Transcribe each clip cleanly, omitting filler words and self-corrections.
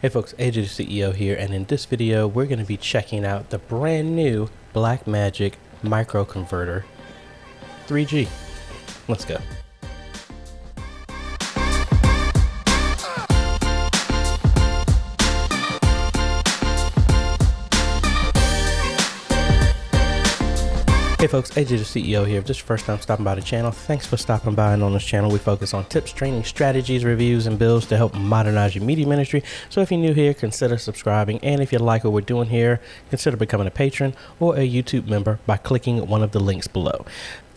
Hey folks, AJ the CEO here, and in this video we're going to be checking out the brand new BlackMagic microconverter 3G. Let's go. Hey folks, AJ the CEO here. If this is your first time stopping by the channel, thanks for stopping by. And on this channel we focus on tips, training, strategies, reviews, and builds to help modernize your media ministry. So if you're new here, consider subscribing, and if you like what we're doing here, consider becoming a patron or a YouTube member by clicking one of the links below.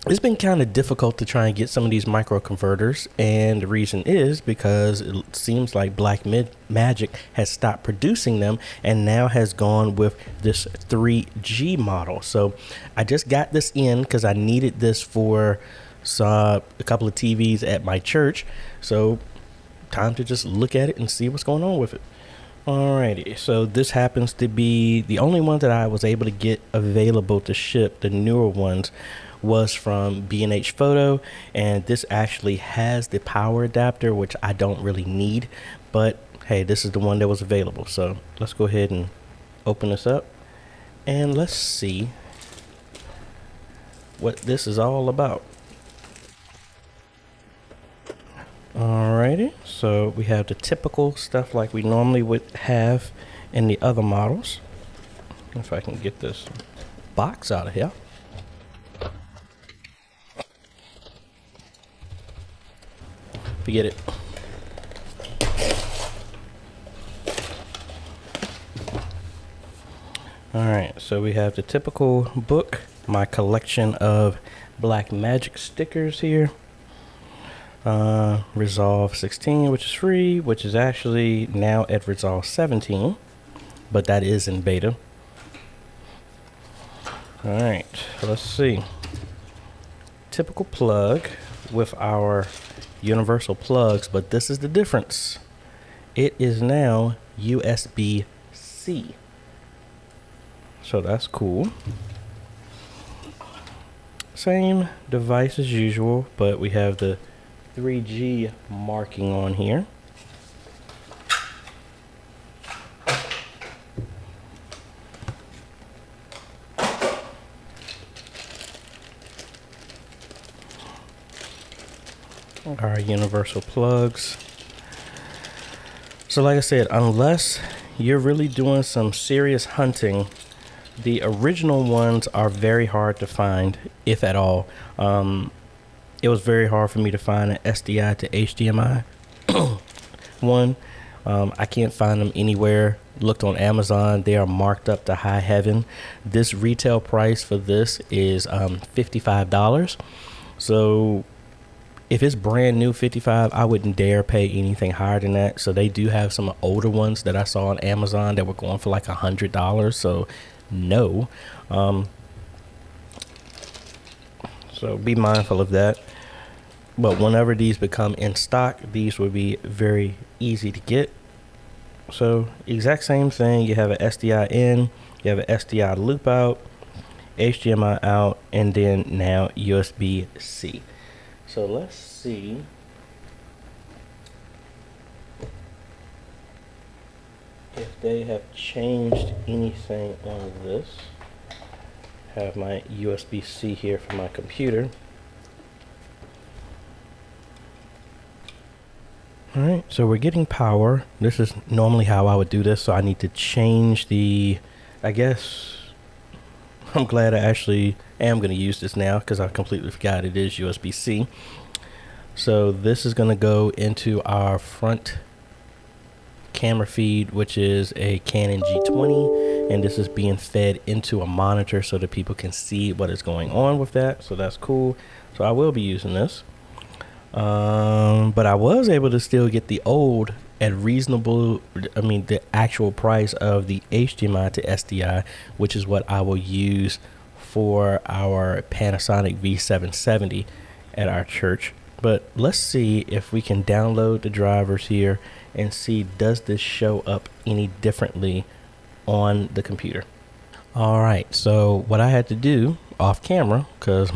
It's been kind of difficult to try and get some of these microconverters, and the reason is because it seems like BlackMagic has stopped producing them and now has gone with this 3G model. So I just got this in because I needed this for a couple of TVs at my church. So time to just look at it and see what's going on with it. Alrighty, so this happens to be the only one that I was able to get available to ship. The newer ones was from B&H Photo, and this actually has the power adapter, which I don't really need, but hey, this is the one that was available. So let's go ahead and open this up and let's see what this is all about. Alrighty, so we have the typical stuff like we normally would have in the other models. If I can get this box out of here. Forget it. Alright, so we have the typical book, my collection of BlackMagic stickers here. Resolve 16, which is free, which is actually now at Resolve 17, but that is in beta. Alright, let's see. Typical plug with our universal plugs, but this is the difference. It is now USB-C. So that's cool. Same device as usual, but we have the 3G marking on here. Our universal plugs. So like I said, unless you're really doing some serious hunting, the original ones are very hard to find, if at all. It was very hard for me to find an SDI to HDMI one. I can't find them anywhere. Looked on Amazon, they are marked up to high heaven. This retail price for this is $55. So if it's brand new $55, I wouldn't dare pay anything higher than that. So they do have some older ones that I saw on Amazon that were going for like $100. So no. So be mindful of that. But whenever these become in stock, these will be very easy to get. So exact same thing. You have an SDI in, you have an SDI loop out, HDMI out, and then now USB-C. So let's see if they have changed anything on this. Have my USB-C here for my computer. Alright, so we're getting power. This is normally how I would do this, so I need to change the, I guess, I'm glad I actually am going to use this now because I completely forgot it is USB-C. So this is going to go into our front camera feed, which is a Canon G20, and this is being fed into a monitor so that people can see what is going on with that. So that's cool. So I will be using this. But I was able to still get the old at reasonable, the actual price of the HDMI to SDI, which is what I will use for our Panasonic V770 at our church. But let's see if we can download the drivers here and see, does this show up any differently on the computer? All right, so what I had to do off camera, because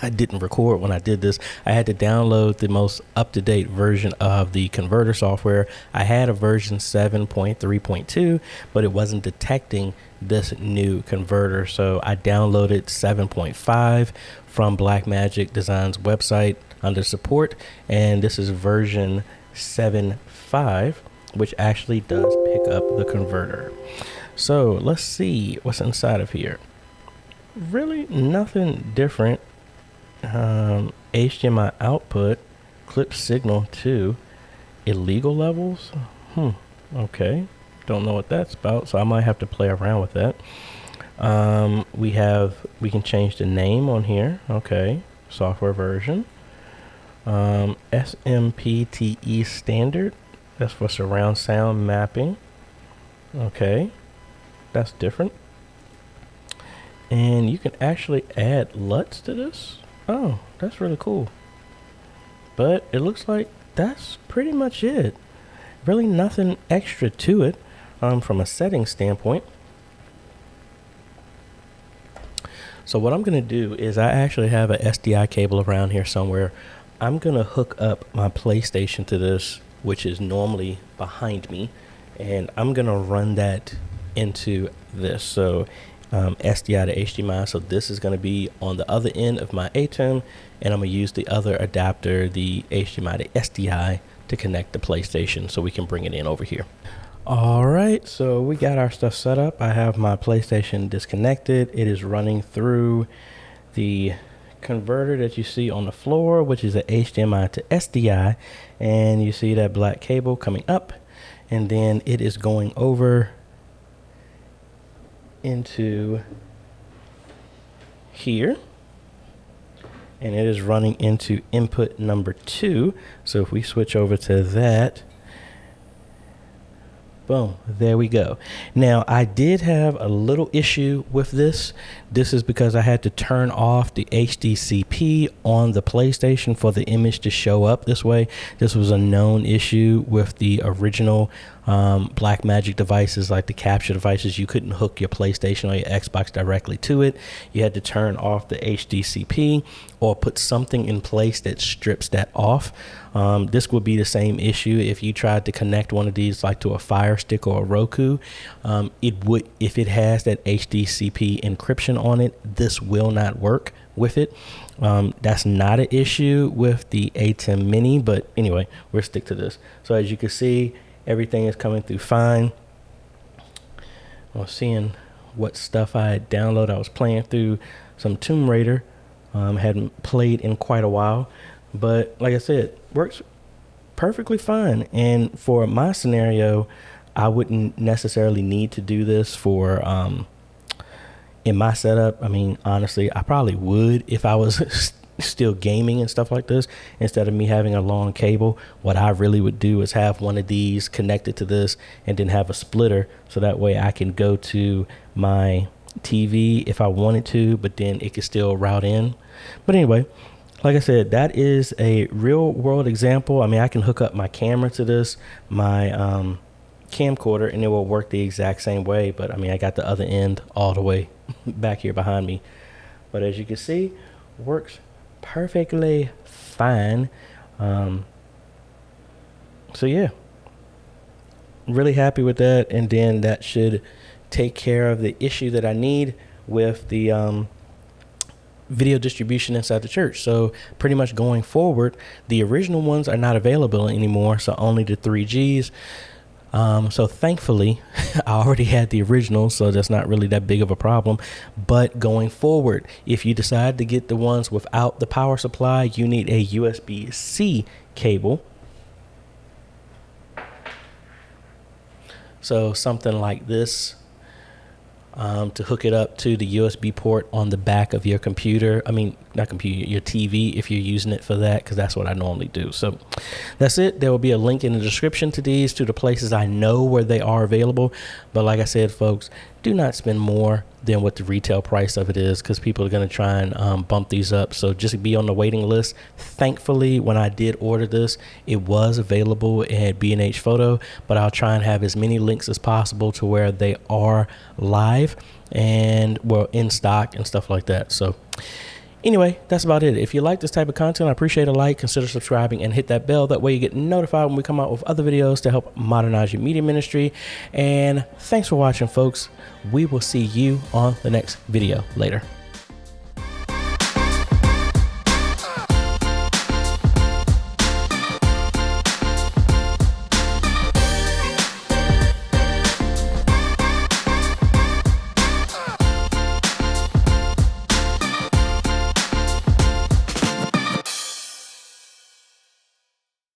I didn't record when I did this. I had to download the most up-to-date version of the converter software. I had a version 7.3.2, but it wasn't detecting this new converter. So I downloaded 7.5 from BlackMagic Design's website under support. And this is version 7.5, which actually does pick up the converter. So let's see what's inside of here. Really nothing different. HDMI output, clip signal to illegal levels. Okay, don't know what that's about, so I might have to play around with that. We can change the name on here. Okay, software version. SMPTE standard, that's for surround sound mapping. Okay, that's different. And you can actually add LUTs to this. Oh, that's really cool. But it looks like that's pretty much it. Really nothing extra to it from a settings standpoint. So what I'm going to do is I actually have a SDI cable around here somewhere. I'm going to hook up my PlayStation to this, which is normally behind me. And I'm going to run that into this. So SDI to HDMI. So this is going to be on the other end of my ATEM, and I'm going to use the other adapter, the HDMI to SDI, to connect the PlayStation so we can bring it in over here. All right, so we got our stuff set up. I have my PlayStation disconnected. It is running through the converter that you see on the floor, which is a HDMI to SDI, and you see that black cable coming up, and then it is going over into here, and it is running into input number 2. So if we switch over to that, boom, there we go. Now I did have a little issue with this. This is because I had to turn off the HDCP on the PlayStation for the image to show up this way. This was a known issue with the original BlackMagic devices, like the capture devices. You couldn't hook your PlayStation or your Xbox directly to it. You had to turn off the HDCP or put something in place that strips that off. This would be the same issue if you tried to connect one of these like to a Fire Stick or a Roku. It would, if it has that HDCP encryption on it, this will not work with it. That's not an issue with the ATEM Mini, but anyway, we'll stick to this. So as you can see, everything is coming through fine. I was seeing what stuff I had downloaded. I was playing through some Tomb Raider. Hadn't played in quite a while, but like I said, works perfectly fine. And for my scenario, I wouldn't necessarily need to do this for in my setup. I mean, honestly, I probably would if I was still gaming and stuff like this. Instead of me having a long cable, what I really would do is have one of these connected to this and then have a splitter, so that way I can go to my TV if I wanted to, but then it could still route in. But anyway, like I said, that is a real world example. I mean, I can hook up my camera to this, my camcorder, and it will work the exact same way. But I mean, I got the other end all the way back here behind me. But as you can see, works perfectly fine. So yeah, really happy with that. And then that should take care of the issue that I need with the video distribution inside the church. So pretty much going forward, the original ones are not available anymore, so only the 3Gs. So thankfully I already had the original, so that's not really that big of a problem. But going forward, if you decide to get the ones without the power supply, you need a USB-C cable. So something like this, to hook it up to the USB port on the back of your computer. I mean, not computer, your TV, if you're using it for that, because that's what I normally do. So that's it. There will be a link in the description to these, to the places I know where they are available. But like I said, folks, do not spend more than what the retail price of it is, because people are going to try and bump these up. So just be on the waiting list. Thankfully, when I did order this, it was available at B&H Photo, but I'll try and have as many links as possible to where they are live and well in stock and stuff like that. So Anyway, that's about it. If you like this type of content, I appreciate a like, consider subscribing, and hit that bell. That way you get notified when we come out with other videos to help modernize your media ministry. And thanks for watching, folks. We will see you on the next video. Later.